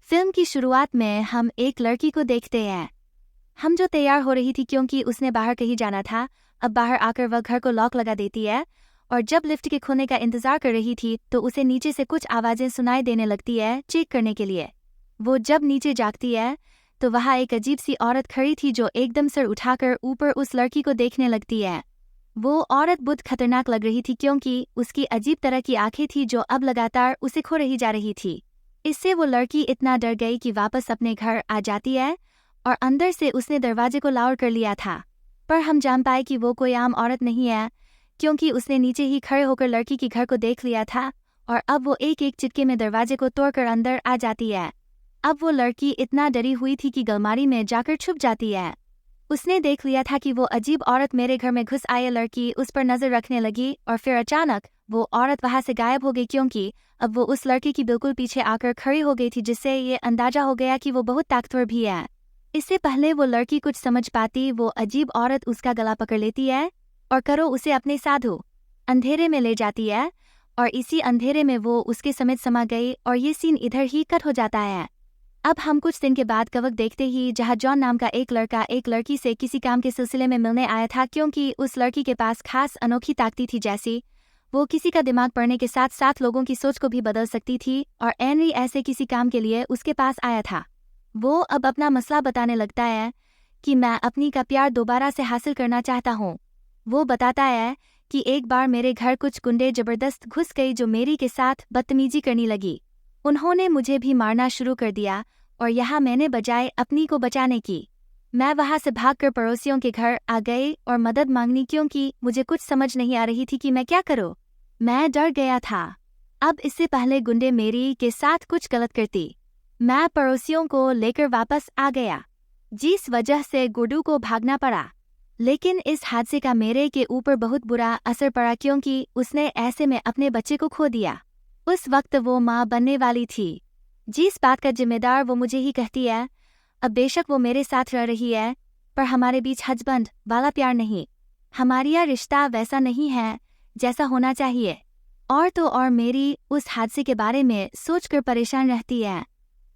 Film की शुरुआत में हम एक लड़की को देखते हैं। हम जो तैयार हो रही थी क्योंकि उसने बाहर कहीं जाना था, अब बाहर आकर वह घर को लॉक लगा देती है और जब लिफ्ट के खुलने का इंतजार कर रही थी तो उसे नीचे से कुछ आवाजें सुनाई देने लगती है चेक करने के लिए। वो जब नीचे जागती है तो वहाँ एक अजीब सी औरत खड़ी थी जो एकदम सर उठाकर ऊपर उस लड़की को देखने लगती है। वो औरत बहुत खतरनाक लग रही थी क्योंकि उसकी अजीब तरह की आंखें थी जो अब लगातार उसे खो रही जा रही थी। इससे वो लड़की इतना डर गई कि वापस अपने घर आ जाती है और अंदर से उसने दरवाजे को लॉक कर लिया था। पर हम जान पाए कि वो कोई आम औरत नहीं है क्योंकि उसने नीचे ही खड़े होकर लड़की के घर को देख लिया था और अब वो एक एक चिटके में दरवाजे को तोड़कर अंदर आ जाती है। अब वो लड़की इतना डरी हुई थी कि अलमारी में जाकर छुप जाती है। उसने देख लिया था कि वो अजीब औरत मेरे घर में घुस आई। लड़की उस पर नजर रखने लगी और फिर अचानक वो औरत वहां से गायब हो गई क्योंकि अब वो उस लड़की की बिल्कुल पीछे आकर खड़ी हो गई थी, जिससे ये अंदाजा हो गया कि वो बहुत ताकतवर भी है। इससे पहले वो लड़की कुछ समझ पाती, वो अजीब औरत उसका गला पकड़ लेती है और करो उसे अपने साधु अंधेरे में ले जाती है और इसी अंधेरे में वो उसके समेत समा गई और ये सीन इधर ही कट हो जाता है। अब हम कुछ दिन के बाद कवक देखते ही जहाँ जॉन नाम का एक लड़का एक लड़की से किसी काम के सिलसिले में मिलने आया था क्योंकि उस लड़की के पास खास अनोखी ताकती थी, जैसी वो किसी का दिमाग पढ़ने के साथ साथ लोगों की सोच को भी बदल सकती थी और एनरी ऐसे किसी काम के लिए उसके पास आया था। वो अब अपना मसला बताने लगता है कि मैं अपनी का प्यार दोबारा से हासिल करना चाहता हूँ। वो बताता है कि एक बार मेरे घर कुछ गुंडे जबरदस्त घुस गई जो मेरी के साथ बदतमीजी करने लगी। उन्होंने मुझे भी मारना शुरू कर दिया और यहाँ मैंने बजाय अपनी को बचाने की, मैं वहाँ से भागकर पड़ोसियों के घर आ गई और मदद मांगनी क्योंकि मुझे कुछ समझ नहीं आ रही थी कि मैं क्या करूँ। मैं डर गया था। अब इससे पहले गुंडे मेरी के साथ कुछ गलत करती, मैं पड़ोसियों को लेकर वापस आ गया, जिस वजह से गुड्डू को भागना पड़ा। लेकिन इस हादसे का मेरे के ऊपर बहुत बुरा असर पड़ा क्योंकि उसने ऐसे में अपने बच्चे को खो दिया। उस वक्त वो माँ बनने वाली थी, जिस बात का जिम्मेदार वो मुझे ही कहती है। अब बेशक वो मेरे साथ रह रही है पर हमारे बीच हस्बैंड वाला प्यार नहीं, हमारी यह रिश्ता वैसा नहीं है जैसा होना चाहिए। और तो और मेरी उस हादसे के बारे में सोचकर परेशान रहती है।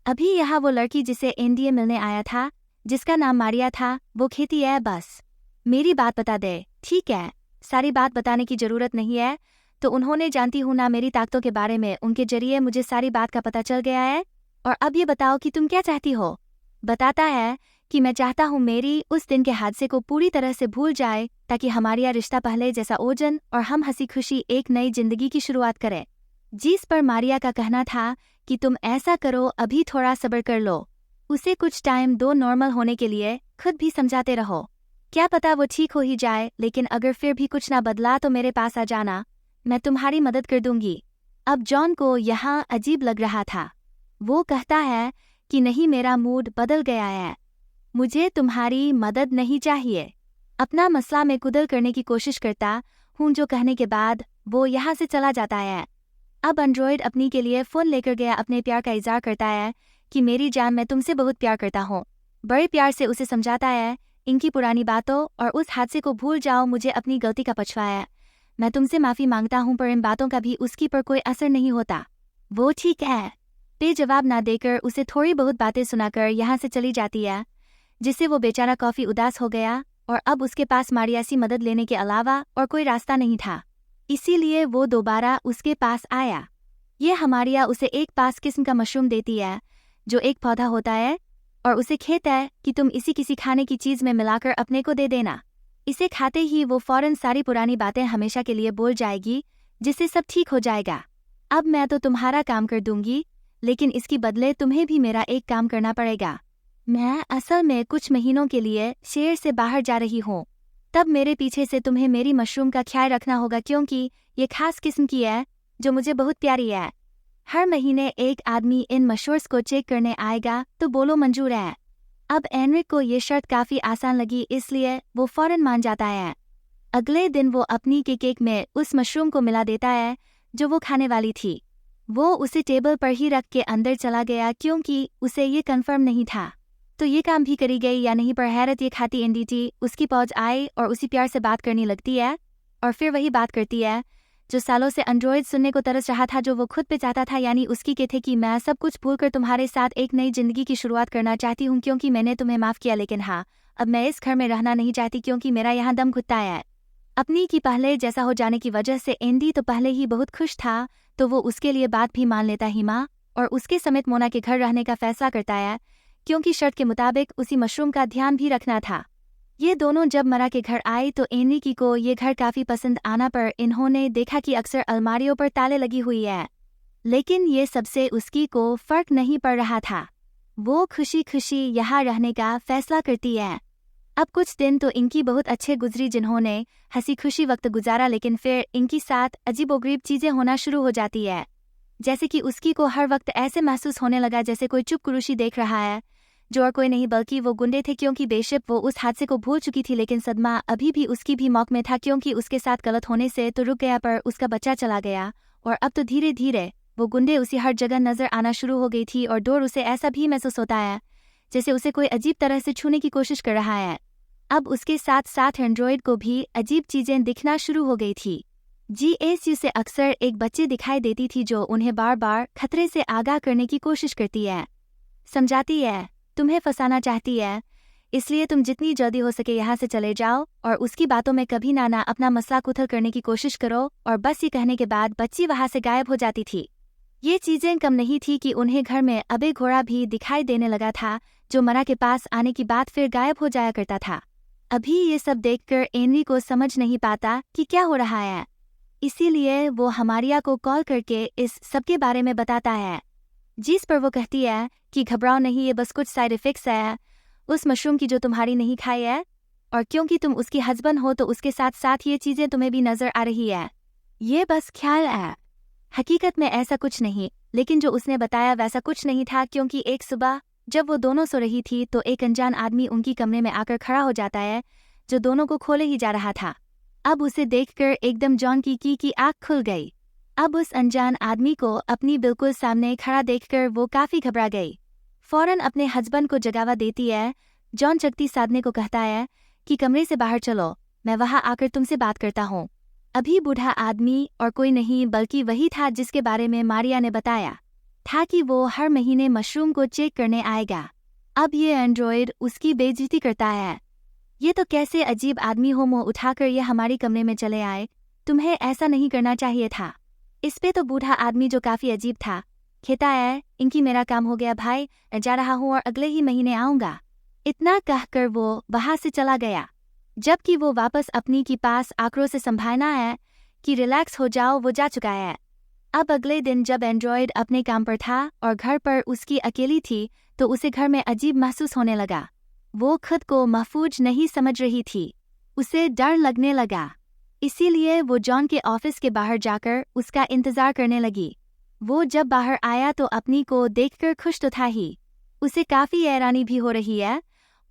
अभी यहाँ वो लड़की जिसे एनडीए मिलने आया था, जिसका नाम मारिया था, वो खेती है। बस मेरी बात बता दे, ठीक है? सारी बात बताने की जरूरत नहीं है। तो उन्होंने जानती हूँ ना मेरी ताकतों के बारे में, उनके जरिए मुझे सारी बात का पता चल गया है। और अब ये बताओ कि तुम क्या चाहती हो? बताता है कि मैं चाहता हूँ मेरी उस दिन के हादसे को पूरी तरह से भूल जाए ताकि हमारी यह रिश्ता पहले जैसा ओजन और हम हंसी खुशी एक नई जिंदगी की शुरुआत करें। जिस पर मारिया का कहना था कि तुम ऐसा करो, अभी थोड़ा सब्र कर लो, उसे कुछ टाइम दो नॉर्मल होने के लिए, खुद भी समझाते रहो, क्या पता वो ठीक हो ही जाए। लेकिन अगर फिर भी कुछ ना बदला तो मेरे पास आ जाना, मैं तुम्हारी मदद कर दूंगी। अब जॉन को यहाँ अजीब लग रहा था। वो कहता है कि नहीं, मेरा मूड बदल गया है, मुझे तुम्हारी मदद नहीं चाहिए। अपना मसला में कुदल करने की कोशिश करता हूँ जो कहने के बाद वो यहाँ से चला जाता है। अब एंड्रॉयड अपनी के लिए फ़ोन लेकर गया, अपने प्यार का इज़हार करता है कि मेरी जान, मैं तुमसे बहुत प्यार करता हूँ। बड़े प्यार से उसे समझाता है इनकी पुरानी बातों और उस हादसे को भूल जाओ, मुझे अपनी गलती का पछतावा है, मैं तुमसे माफ़ी मांगता हूँ। पर इन बातों का भी उसकी पर कोई असर नहीं होता। वो ठीक है पे जवाब ना देकर उसे थोड़ी बहुत बातें सुनाकर यहाँ से चली जाती है, जिससे वो बेचारा काफ़ी उदास हो गया और अब उसके पास मारिया सी मदद लेने के अलावा और कोई रास्ता नहीं था। इसीलिए वो दोबारा उसके पास आया। ये हमारिया उसे एक पास किस्म का मशरूम देती है जो एक पौधा होता है और उसे कहता है कि तुम इसी किसी खाने की चीज़ में मिलाकर अपने को दे देना। इसे खाते ही वो फौरन सारी पुरानी बातें हमेशा के लिए बोल जाएगी, जिससे सब ठीक हो जाएगा। अब मैं तो तुम्हारा काम कर दूंगी, लेकिन इसकी बदले तुम्हें भी मेरा एक काम करना पड़ेगा। मैं असल में कुछ महीनों के लिए शहर से बाहर जा रही हूँ, तब मेरे पीछे से तुम्हें मेरी मशरूम का ख्याल रखना होगा क्योंकि ये खास किस्म की है जो मुझे बहुत प्यारी है। हर महीने एक आदमी इन मशरूम्स को चेक करने आएगा, तो बोलो मंजूर है। अब एनरिक को ये शर्त काफ़ी आसान लगी, इसलिए वो फौरन मान जाता है। अगले दिन वो अपनी के केक में उस मशरूम को मिला देता है जो वो खाने वाली थी। वो उसे टेबल पर ही रख के अंदर चला गया क्योंकि उसे ये कंफर्म नहीं था तो ये काम भी करी गई या नहीं। पर हैरत ये खाती एनडीटी उसकी पहुंच आई और उसी प्यार से बात करने लगती है और फिर वही बात करती है जो सालों से एंड्रॉयड सुनने को तरस रहा था, जो वो खुद पे चाहता था, यानी उसकी के थे कि मैं सब कुछ भूलकर तुम्हारे साथ एक नई जिंदगी की शुरुआत करना चाहती हूँ क्योंकि मैंने तुम्हें माफ किया, लेकिन हाँ, अब मैं इस घर में रहना नहीं चाहती क्योंकि मेरा यहाँ दम घुटता है। अपनी की पहले जैसा हो जाने की वजह से एंडी तो पहले ही बहुत खुश था, तो वो उसके लिए बात भी मान लेता हिमा और उसके समेत मोना के घर रहने का फैसला करता है, क्योंकि शर्त के मुताबिक उसी मशरूम का ध्यान भी रखना था। ये दोनों जब मरा के घर आए तो एनरिकी को ये घर काफी पसंद आना पर इन्होंने देखा कि अक्सर अलमारियों पर ताले लगी हुई है, लेकिन ये सबसे उसकी को फर्क नहीं पड़ रहा था। वो खुशी खुशी यहाँ रहने का फैसला करती है। अब कुछ दिन तो इनकी बहुत अच्छे गुजरी, जिन्होंने हंसी खुशी वक्त गुजारा, लेकिन फिर इनकी साथ अजीबोगरीब चीजें होना शुरू हो जाती है। जैसे कि उसकी को हर वक्त ऐसे महसूस होने लगा जैसे कोई चुप कुरुशी देख रहा है, जो और कोई नहीं बल्कि वो गुंडे थे, क्योंकि बेशक वो उस हादसे को भूल चुकी थी, लेकिन सदमा अभी भी उसकी भी मौक में था, क्योंकि उसके साथ गलत होने से तो रुक गया पर उसका बच्चा चला गया, और अब तो धीरे धीरे वो गुंडे उसी हर जगह नजर आना शुरू हो गई थी, और डोर उसे ऐसा भी महसूस होता है जैसे उसे कोई अजीब तरह से छूने की कोशिश कर रहा है। अब उसके साथ साथ एंड्रॉयड को भी अजीब चीजें दिखना शुरू हो गई थी। GSU से अक्सर एक बच्चे दिखाई देती थी जो उन्हें बार बार खतरे से आगाह करने की कोशिश करती है, समझाती है, तुम्हें फंसाना चाहती है, इसलिए तुम जितनी जल्दी हो सके यहाँ से चले जाओ और उसकी बातों में कभी ना अपना मजाक उथल करने की कोशिश करो। और बस ये कहने के बाद बच्ची वहाँ से गायब हो जाती थी। ये चीजें कम नहीं थी कि उन्हें घर में अबे घोड़ा भी दिखाई देने लगा था, जो मरा के पास आने की बात फिर गायब हो जाया करता था। अभी ये सब देखकर एनरी को समझ नहीं पाता कि क्या हो रहा है, इसीलिए वो हमारिया को कॉल करके इस सब के बारे में बताता है, जिस पर वो कहती है कि घबराओ नहीं, ये बस कुछ साइड इफेक्ट्स है उस मशरूम की जो तुम्हारी नहीं खाई है, और क्योंकि तुम उसकी हस्बैंड हो तो उसके साथ साथ ये चीजें तुम्हें भी नजर आ रही है, ये बस ख्याल है, हकीकत में ऐसा कुछ नहीं। लेकिन जो उसने बताया वैसा कुछ नहीं था, क्योंकि एक सुबह जब वो दोनों सो रही थी तो एक अनजान आदमी उनकी कमरे में आकर खड़ा हो जाता है, जो दोनों को खोले ही जा रहा था। अब उसे देखकर एकदम जॉन की आंख खुल गई। अब उस अनजान आदमी को अपनी बिल्कुल सामने खड़ा देखकर वो काफी घबरा गई। फौरन अपने हस्बैंड को जगावा देती है। जॉन चकती साधने को कहता है कि कमरे से बाहर चलो, मैं वहां आकर तुमसे बात करता हूँ। अभी बूढ़ा आदमी और कोई नहीं बल्कि वही था जिसके बारे में मारिया ने बताया था कि वो हर महीने मशरूम को चेक करने आएगा। अब ये एंड्रॉयड उसकी बेइज्जती करता है, ये तो कैसे अजीब आदमी हो, मुंह उठाकर ये हमारी कमरे में चले आए, तुम्हें ऐसा नहीं करना चाहिए था। इस पे तो बूढ़ा आदमी, जो काफी अजीब था, कहता है इनकी मेरा काम हो गया भाई, जा रहा हूँ और अगले ही महीने आऊंगा। इतना कहकर वो वहां से चला गया, जबकि वो वापस अपनी के पास आक्रोश से संभालना है कि रिलैक्स हो जाओ, वो जा चुका है। अब अगले दिन जब एंड्रॉयड अपने काम पर था और घर पर उसकी अकेली थी तो उसे घर में अजीब महसूस होने लगा। वो खुद को महफूज नहीं समझ रही थी, उसे डर लगने लगा, इसीलिए वो जॉन के ऑफिस के बाहर जाकर उसका इंतजार करने लगी। वो जब बाहर आया तो अपनी को देखकर खुश तो था ही, उसे काफी हैरानी भी हो रही है,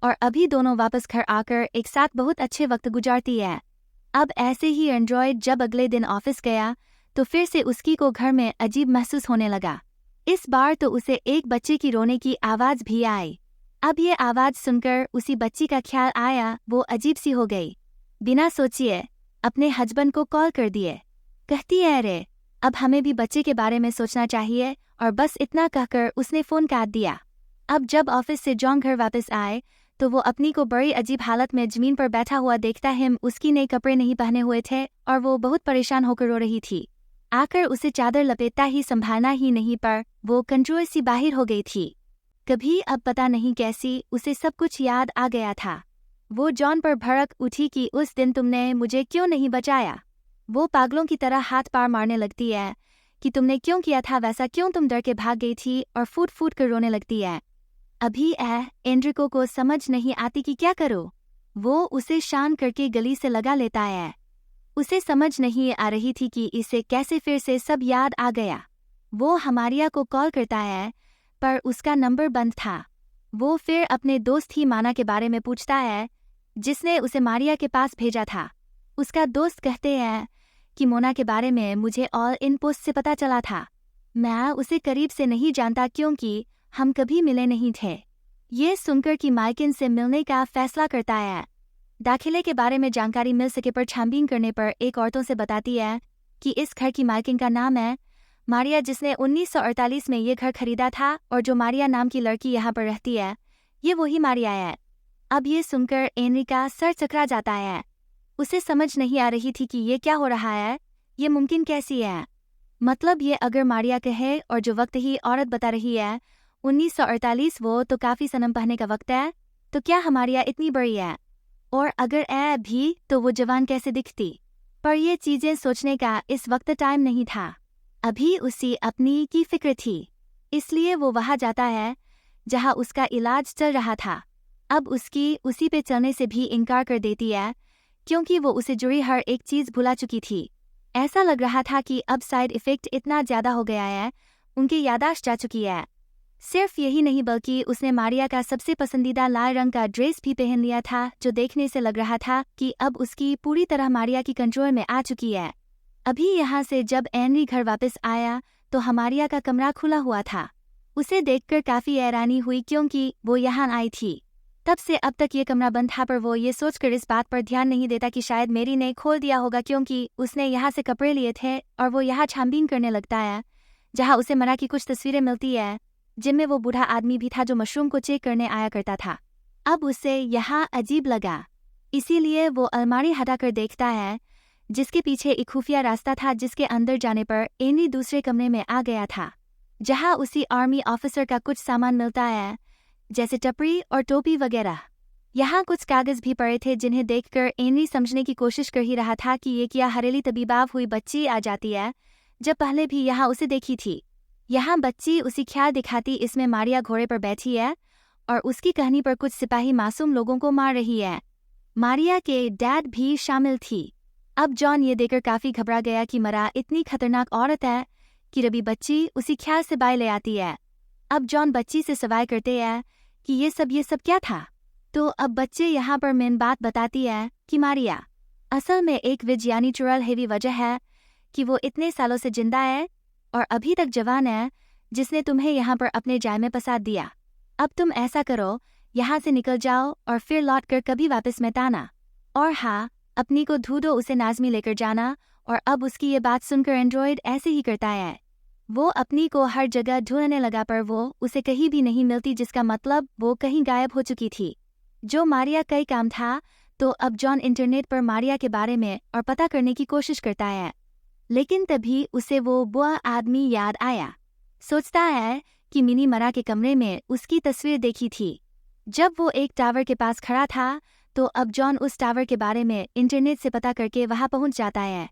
और अभी दोनों वापस घर आकर एक साथ बहुत अच्छे वक्त गुजारती है। अब ऐसे ही एंड्रॉयड जब अगले दिन ऑफिस गया तो फिर से उसकी को घर में अजीब महसूस होने लगा। इस बार तो उसे एक बच्चे की रोने की आवाज भी आई। अब ये आवाज सुनकर उसी बच्ची का ख्याल आया, वो अजीब सी हो गई। बिना सोचिए अपने हस्बैंड को कॉल कर दिए, कहती है अरे अब हमें भी बच्चे के बारे में सोचना चाहिए, और बस इतना कहकर उसने फोन काट दिया। अब जब ऑफिस से जॉन घर वापस आए तो वो अपनी को बड़ी अजीब हालत में जमीन पर बैठा हुआ देखता है। उसकी नए कपड़े नहीं पहने हुए थे और वो बहुत परेशान होकर रो रही थी। आकर उसे चादर लपेटता ही संभालना ही नहीं पर वो कंट्रोल सी बाहर हो गई थी। कभी अब पता नहीं कैसी उसे सब कुछ याद आ गया था। वो जॉन पर भड़क उठी कि उस दिन तुमने मुझे क्यों नहीं बचाया। वो पागलों की तरह हाथ पार मारने लगती है कि तुमने क्यों किया था वैसा, क्यों तुम डर के भाग गई थी, और फूट फूट कर रोने लगती है। अभी एंड्रिको को समझ नहीं आती कि क्या करो। वो उसे शांत करके गली से लगा लेता है। उसे समझ नहीं आ रही थी कि इसे कैसे फिर से सब याद आ गया। वो हमारिया को कॉल करता है पर उसका नंबर बंद था। वो फिर अपने दोस्त ही माना के बारे में पूछता है जिसने उसे मारिया के पास भेजा था। उसका दोस्त कहते हैं कि मोना के बारे में मुझे ऑल इन पोस्ट से पता चला था। मैं उसे करीब से नहीं जानता क्योंकि हम कभी मिले नहीं थे। ये सुनकर कि माइकिन से मिलने का फैसला करता है। दाखिले के बारे में जानकारी मिल सके पर छानबीन करने पर एक औरतों से बताती है कि इस घर की मालकिन का नाम है मारिया, जिसने 1948 में ये घर खरीदा था, और जो मारिया नाम की लड़की यहाँ पर रहती है ये वही मारिया है। अब ये सुनकर एनरी का सर चकरा जाता है। उसे समझ नहीं आ रही थी कि ये क्या हो रहा है, ये मुमकिन कैसी है। मतलब ये अगर मारिया कहे और जो वक्त ही औरत बता रही है 1948, वो तो काफ़ी सनम पहने का वक्त है, तो क्या हमारिया इतनी बड़ी है? और अगर है भी तो वो जवान कैसे दिखती? पर ये चीज़ें सोचने का इस वक्त टाइम नहीं था। अभी उसी अपनी की फिक्र थी, इसलिए वो वहाँ जाता है जहाँ उसका इलाज चल रहा था। अब उसकी उसी पे चलने से भी इनकार कर देती है, क्योंकि वो उसे जुड़ी हर एक चीज़ भुला चुकी थी। ऐसा लग रहा था कि अब साइड इफ़ेक्ट इतना ज़्यादा हो गया है, उनकी यादाश्त जा चुकी है। सिर्फ यही नहीं बल्कि उसने मारिया का सबसे पसंदीदा लाल रंग का ड्रेस भी पहन लिया था, जो देखने से लग रहा था कि अब उसकी पूरी तरह मारिया की कंट्रोल में आ चुकी है। अभी यहाँ से जब एनरी घर वापस आया तो हमारिया का कमरा खुला हुआ था। उसे देखकर काफ़ी हैरानी हुई, क्योंकि वो यहाँ आई थी तब से अब तक ये कमरा बंद था, पर वो ये सोचकर इस बात पर ध्यान नहीं देता कि शायद मेरी ने खोल दिया होगा, क्योंकि उसने यहाँ से कपड़े लिए थे और वो यहाँ छानबीन करने लगता है, जहाँ उसे मरा की कुछ तस्वीरें मिलती है जिनमें वो बूढ़ा आदमी भी था जो मशरूम को चेक करने आया करता था। अब उसे यहाँ अजीब लगा, इसीलिए वो अलमारी हटाकर देखता है जिसके पीछे एक खुफिया रास्ता था, जिसके अंदर जाने पर एनी दूसरे कमरे में आ गया था, जहाँ उसी आर्मी ऑफिसर का कुछ सामान मिलता है, जैसे टपरी और टोपी वगैरह। यहाँ कुछ कागज भी पड़े थे जिन्हें देखकर एनरी समझने की कोशिश कर ही रहा था कि ये क्या हरेली तबीबाब हुई बच्ची आ जाती है, जब पहले भी यहाँ उसे देखी थी। यहाँ बच्ची उसी ख्याल दिखाती इसमें मारिया घोड़े पर बैठी है और उसकी कहनी पर कुछ सिपाही मासूम लोगों को मार रही है। मारिया के डैड भी शामिल थी। अब जॉन ये देखकर काफ़ी घबरा गया कि मरा इतनी खतरनाक औरत है कि रबी बच्ची उसी ख्याल से बाय ले आती है। अब जॉन बच्ची से सवाल करते हैं कि ये सब क्या था, तो अब बच्चे यहाँ पर मेन बात बताती है कि मारिया असल में एक विज्ञानिचुरल हेवी वजह है कि वो इतने सालों से जिंदा है और अभी तक जवान है, जिसने तुम्हें यहाँ पर अपने जाल में फंसा दिया। अब तुम ऐसा करो, यहाँ से निकल जाओ और फिर लौट कर कभी वापस मत आना। और हाँ, अपनी को ढूंढो, उसे नाज़मी लेकर जाना। और अब उसकी ये बात सुनकर एंड्रॉयड ऐसे ही करता है। वो अपनी को हर जगह ढूंढने लगा, पर वो उसे कहीं भी नहीं मिलती, जिसका मतलब वो कहीं गायब हो चुकी थी। जो मारिया कई काम था, तो अब जॉन इंटरनेट पर मारिया के बारे में और पता करने की कोशिश करता है, लेकिन तभी उसे वो बुआ आदमी याद आया। सोचता है कि मिनी मरा के कमरे में उसकी तस्वीर देखी थी जब वो एक टावर के पास खड़ा था, तो अब जॉन उस टावर के बारे में इंटरनेट से पता करके वहां पहुंच जाता है।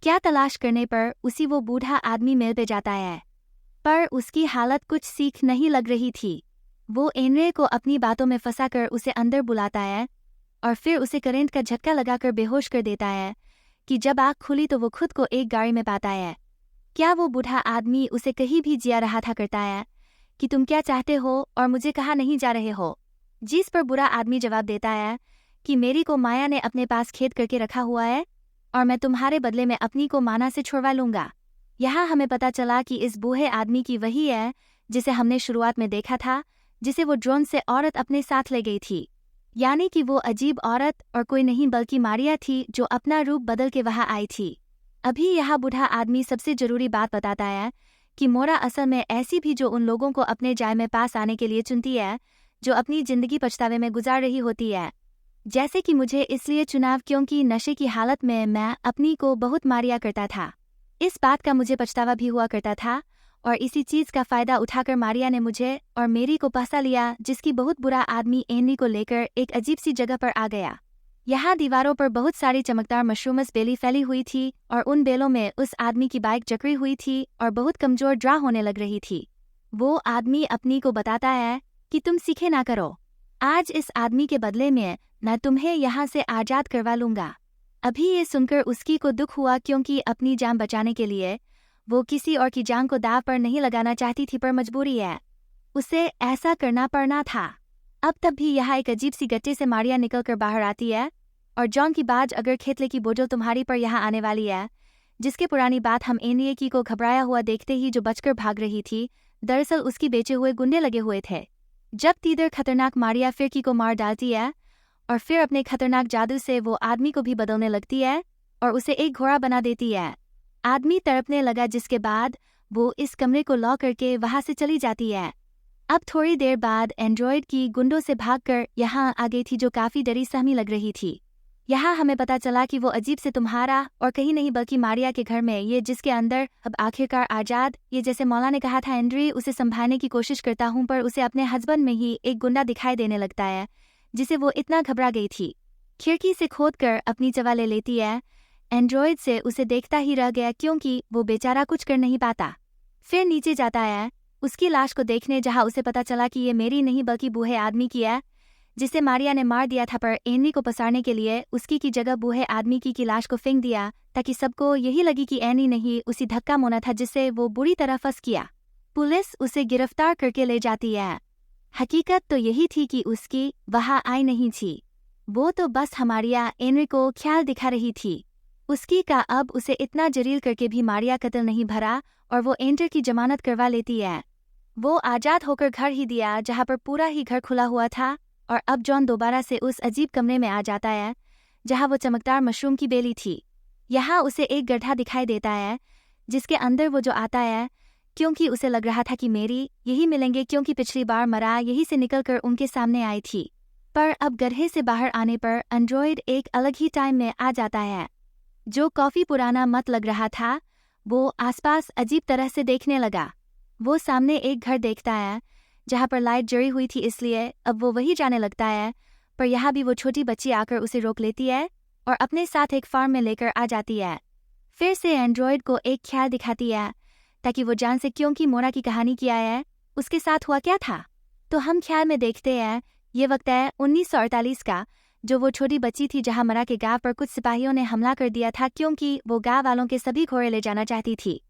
क्या तलाश करने पर उसी वो बूढ़ा आदमी मेल पे जाता है, पर उसकी हालत कुछ सीख नहीं लग रही थी। वो एनरे को अपनी बातों में फंसाकर उसे अंदर बुलाता है और फिर उसे करंट का झटका लगाकर बेहोश कर देता है कि जब आँख खुली तो वो खुद को एक गाड़ी में पाता है। क्या वो बूढ़ा आदमी उसे कहीं भी जिया रहा था करता है कि तुम क्या चाहते हो और मुझे कहाँ नहीं जा रहे हो, जिस पर बुरा आदमी जवाब देता है कि मेरी को माया ने अपने पास खेद करके रखा हुआ है और मैं तुम्हारे बदले में अपनी को माना से छुड़वा लूँगा। यहाँ हमें पता चला कि इस बूढ़े आदमी की वही है जिसे हमने शुरुआत में देखा था, जिसे वो ड्रोन से औरत अपने साथ ले गई थी। यानी कि वो अजीब औरत और कोई नहीं बल्कि मारिया थी, जो अपना रूप बदल के वहाँ आई थी। अभी यह बूढ़ा आदमी सबसे जरूरी बात बताता है कि मोरा असल में ऐसी भी जो उन लोगों को अपने जाय में पास आने के लिए चुनती है जो अपनी जिंदगी पछतावे में गुजार रही होती है। जैसे कि मुझे इसलिए चुनाव क्योंकि नशे की हालत में मैं अपनी को बहुत मारिया करता था। इस बात का मुझे पछतावा भी हुआ करता था और इसी चीज़ का फ़ायदा उठाकर मारिया ने मुझे और मेरी को फंसा लिया, जिसकी बहुत बुरा आदमी एनरी को लेकर एक अजीब सी जगह पर आ गया। यहाँ दीवारों पर बहुत सारी चमकदार मशरूमस बेली फैली हुई थी और उन बेलों में उस आदमी की बाइक जकड़ी हुई थी और बहुत कमज़ोर ड्रा होने लग रही थी। वो आदमी अपनी को बताता है कि तुम सीखे ना करो, आज इस आदमी के बदले में मैं तुम्हें यहाँ से आज़ाद करवा लूँगा। अभी ये सुनकर उसकी को दुख हुआ, क्योंकि अपनी जान बचाने के लिए वो किसी और की जान को दाव पर नहीं लगाना चाहती थी, पर मजबूरी है, उसे ऐसा करना पड़ना था। अब तब भी यहाँ एक अजीब सी गट्टे से मारिया निकल कर बाहर आती है और जॉन की बाज अगर खेतले की बोझल तुम्हारी पर यहाँ आने वाली है, जिसके पुरानी बात हम एनरिए की को घबराया हुआ देखते ही जो बचकर भाग रही थी, दरअसल उसकी बेचे हुए गुंडे लगे हुए थे। जब तीदर खतरनाक मारिया फिरकी को मार डालती है और फिर अपने खतरनाक जादू से वो आदमी को भी बदलने लगती है और उसे एक घोड़ा बना देती है। आदमी तड़पने लगा, जिसके बाद वो इस कमरे को लॉक करके वहां से चली जाती है। अब थोड़ी देर बाद एंड्रॉयड की गुंडों से भागकर यहाँ आ गई थी, जो काफी डरी सहमी लग रही थी। यहाँ हमें पता चला कि वो अजीब से तुम्हारा और कहीं नहीं बल्कि मारिया के घर में, ये जिसके अंदर अब आखिरकार आजाद, ये जैसे मौला ने कहा था, एंड्री उसे संभालने की कोशिश करता हूँ पर उसे अपने हस्बैंड में ही एक गुंडा दिखाई देने लगता है, जिसे वो इतना घबरा गई थी। खिड़की से खोदकर अपनी चवा ले लेती है। एंड्रॉयड से उसे देखता ही रह गया क्योंकि वो बेचारा कुछ कर नहीं पाता। फिर नीचे जाता है उसकी लाश को देखने, जहाँ उसे पता चला कि ये मेरी नहीं बल्कि बूढ़े आदमी की है, जिसे मारिया ने मार दिया था। पर एनरी को पसारने के लिए उसकी की जगह बूढ़े आदमी की लाश को फेंक दिया, ताकि सबको यही लगी कि एनी नहीं उसी धक्का मोना था जिससे वो बुरी तरह फंस गया। पुलिस उसे गिरफ्तार करके ले जाती है। हकीकत तो यही थी कि उसकी वहाँ आई नहीं थी, वो तो बस हमारिया एनरी को ख्याल दिखा रही थी। उसकी का अब उसे इतना जलील करके भी मारिया कत्ल नहीं भरा और वो एंडर की जमानत करवा लेती है। वो आजाद होकर घर ही दिया, जहाँ पर पूरा ही घर खुला हुआ था। और अब जॉन दोबारा से उस अजीब कमरे में आ जाता है, जहाँ वो चमकदार मशरूम की बेली थी। यहाँ उसे एक गड्ढा दिखाई देता है, जिसके अंदर वो जो आता है, क्योंकि उसे लग रहा था कि मेरी यही मिलेंगे, क्योंकि पिछली बार मरा यही से निकलकर उनके सामने आई थी। पर अब गड्ढे से बाहर आने पर एंड्रॉयड एक अलग ही टाइम में आ जाता है। जो काफी पुराना मत लग रहा था, वो आसपास अजीब तरह से देखने लगा। वो सामने एक घर देखता है जहाँ पर लाइट जड़ी हुई थी, इसलिए अब वो वही जाने लगता है। पर यहाँ भी वो छोटी बच्ची आकर उसे रोक लेती है और अपने साथ एक फार्म में लेकर आ जाती है। फिर से एंड्रॉयड को एक ख्याल दिखाती है ताकि वो जान से क्योंकि मोरा की कहानी क्या है, उसके साथ हुआ क्या था। तो हम ख्याल में देखते हैं ये वक्त है 1948 का, जो वो छोटी बच्ची थी जहाँ मरा के गांव पर कुछ सिपाहियों ने हमला कर दिया था, क्योंकि वो गांव वालों के सभी घोड़े ले जाना चाहती थी।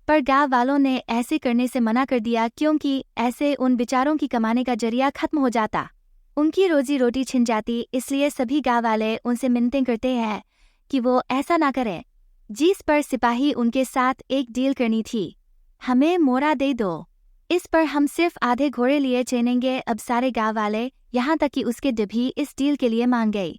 पर गांव वालों ने ऐसे करने से मना कर दिया, क्योंकि ऐसे उन बेचारों की कमाने का जरिया खत्म हो जाता, उनकी रोजी रोटी छिन जाती। इसलिए सभी गांव वाले उनसे मिन्नतें करते हैं कि वो ऐसा ना करें। जिस पर सिपाही उनके साथ एक डील करनी थी, हमें मोरा दे दो, इस पर हम सिर्फ आधे घोड़े लिए चलेंगे। अब सारे गांव वाले यहाँ तक कि उसके डिभी इस डील के लिए मान गए,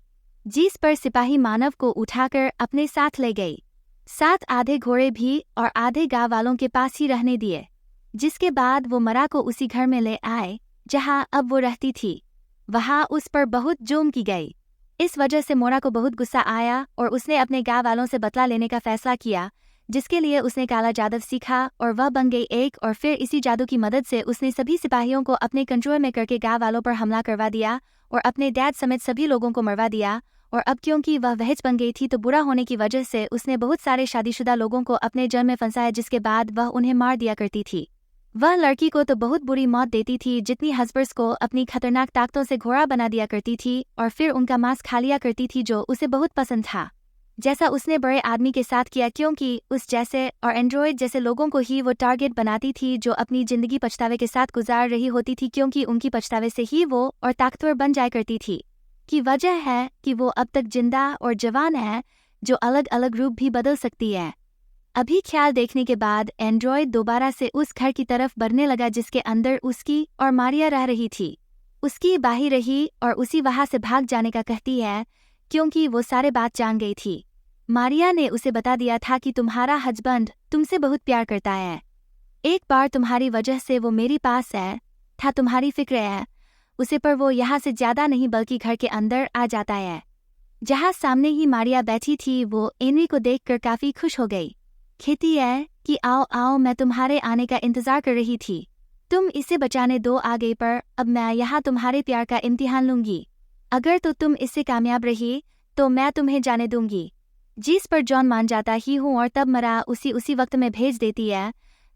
जिस पर सिपाही मानव को उठाकर अपने साथ ले गई। साथ आधे घोड़े भी और आधे गांव वालों के पास ही रहने दिए, जिसके बाद वो मरा को उसी घर में ले आए जहां अब वो रहती थी। वहां उस पर बहुत जुल्म की गई। इस वजह से मोरा को बहुत गुस्सा आया और उसने अपने गांव वालों से बदला लेने का फैसला किया, जिसके लिए उसने काला जादू सीखा और वह बन गई एक। और फिर इसी जादू की मदद से उसने सभी सिपाहियों को अपने कंट्रोल में करके गांव वालों पर हमला करवा दिया और अपने डैड समेत सभी लोगों को मरवा दिया। और अब क्योंकि वह वहज बन गई थी, तो बुरा होने की वजह से उसने बहुत सारे शादीशुदा लोगों को अपने जल में फंसाया, जिसके बाद वह उन्हें मार दिया करती थी। वह लड़की को तो बहुत बुरी मौत देती थी, जितनी हस्बर्स को अपनी खतरनाक ताकतों से घोड़ा बना दिया करती थी और फिर उनका मांस खा लिया करती थी, जो उसे बहुत पसंद था, जैसा उसने बड़े आदमी के साथ किया। क्योंकि उस जैसे और एंड्रॉयड जैसे लोगों को ही वो टारगेट बनाती थी, जो अपनी जिंदगी पछतावे के साथ गुजार रही होती थी, क्योंकि उनकी पछतावे से ही वो और ताकतवर बन जाया करती थी। की वजह है कि वो अब तक जिंदा और जवान है, जो अलग अलग रूप भी बदल सकती है। अभी ख्याल देखने के बाद एंड्रॉयड दोबारा से उस घर की तरफ बढ़ने लगा, जिसके अंदर उसकी और मारिया रह रही थी। उसकी बाही रही और उसी वहां से भाग जाने का कहती है, क्योंकि वो सारे बात जान गई थी। मारिया ने उसे बता दिया था कि तुम्हारा हस्बैंड तुमसे बहुत प्यार करता है, एक बार तुम्हारी वजह से वो मेरे पास है, था तुम्हारी फिक्र है उसे। पर वो यहाँ से ज्यादा नहीं बल्कि घर के अंदर आ जाता है, जहाँ सामने ही मारिया बैठी थी। वो एनरी को देखकर काफी खुश हो गई, कहती है कि आओ आओ, मैं तुम्हारे आने का इंतजार कर रही थी, तुम इसे बचाने दो आगे। पर अब मैं यहाँ तुम्हारे प्यार का इम्तिहान लूंगी, अगर तो तुम इससे कामयाब रही तो मैं तुम्हें जाने दूंगी। जिस पर जॉन मान जाता ही हूँ और तब मरा उसी वक्त में भेज देती है,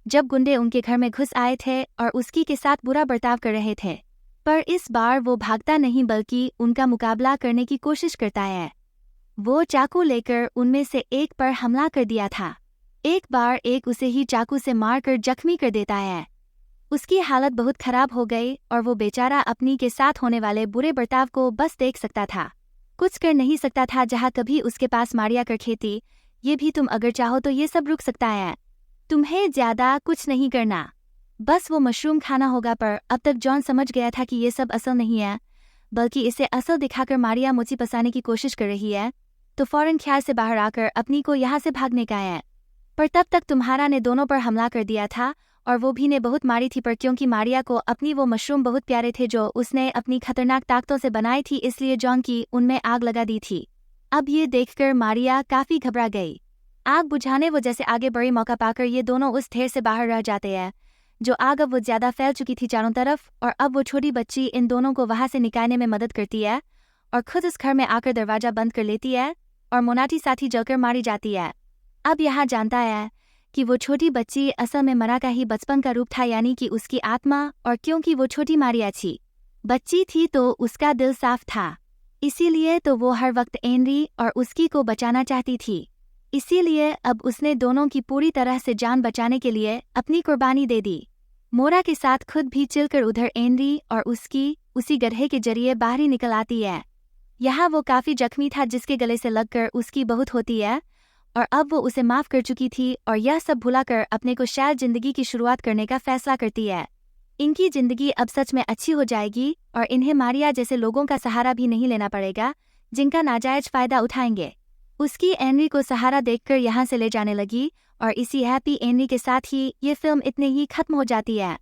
जब गुंडे उनके घर में घुस आए थे और उसकी के साथ बुरा बर्ताव कर रहे थे। पर इस बार वो भागता नहीं बल्कि उनका मुकाबला करने की कोशिश करता है। वो चाकू लेकर उनमें से एक पर हमला कर दिया था। एक बार एक उसे ही चाकू से मारकर जख्मी कर देता है। उसकी हालत बहुत खराब हो गई और वो बेचारा अपनी के साथ होने वाले बुरे बर्ताव को बस देख सकता था, कुछ कर नहीं सकता था। जहाँ कभी उसके पास मारिया कर खेती, ये भी तुम अगर चाहो तो ये सब रुक सकता है, तुम्हें ज्यादा कुछ नहीं करना, बस वो मशरूम खाना होगा। पर अब तक जॉन समझ गया था कि ये सब असल नहीं है, बल्कि इसे असल दिखाकर मारिया मुझे फंसाने की कोशिश कर रही है। तो फौरन ख्याल से बाहर आकर अपनी को यहाँ से भागने का है। पर तब तक तुम्हारा ने दोनों पर हमला कर दिया था और वो भी ने बहुत मारी थी, पर क्योंकि मारिया को अपनी वो मशरूम बहुत प्यारे थे जो उसने अपनी खतरनाक ताकतों से बनाई थी, इसलिए जॉन की उनमें आग लगा दी थी। अब ये देखकर मारिया काफी घबरा गई। आग बुझाने वो जैसे आगे बड़ी मौका पाकर ये दोनों उस ढेर से बाहर रह जाते हैं जो आग अब वो ज्यादा फैल चुकी थी चारों तरफ, और अब वो छोटी बच्ची इन दोनों को वहां से निकालने में मदद करती है और खुद उस घर में आकर दरवाजा बंद कर लेती है और मोनाटी साथी जलकर मारी जाती है। अब यहाँ जानता है कि वो छोटी बच्ची असल में मरा का ही बचपन का रूप था, यानी कि उसकी आत्मा, और क्योंकि वो छोटी मारिया थी बच्ची थी तो उसका दिल साफ था, इसीलिए तो वो हर वक्त एनरी और उसकी को बचाना चाहती थी। इसीलिए अब उसने दोनों की पूरी तरह से जान बचाने के लिए अपनी कुर्बानी दे दी। मोरा के साथ खुद भी चिलकर उधर एनरी और उसकी उसी गड्ढे के जरिए बाहर ही निकल आती है। यहाँ वो काफी जख्मी था जिसके गले से लगकर उसकी बहुत होती है, और अब वो उसे माफ कर चुकी थी और यह सब भुलाकर अपने को शायद जिंदगी की शुरुआत करने का फैसला करती है। इनकी जिंदगी अब सच में अच्छी हो जाएगी और इन्हें मारिया जैसे लोगों का सहारा भी नहीं लेना पड़ेगा जिनका नाजायज फायदा उठाएंगे। उसकी एनरी को सहारा देखकर यहाँ से ले जाने लगी और इसी हैप्पी एनरी के साथ ही ये फिल्म इतने ही खत्म हो जाती है।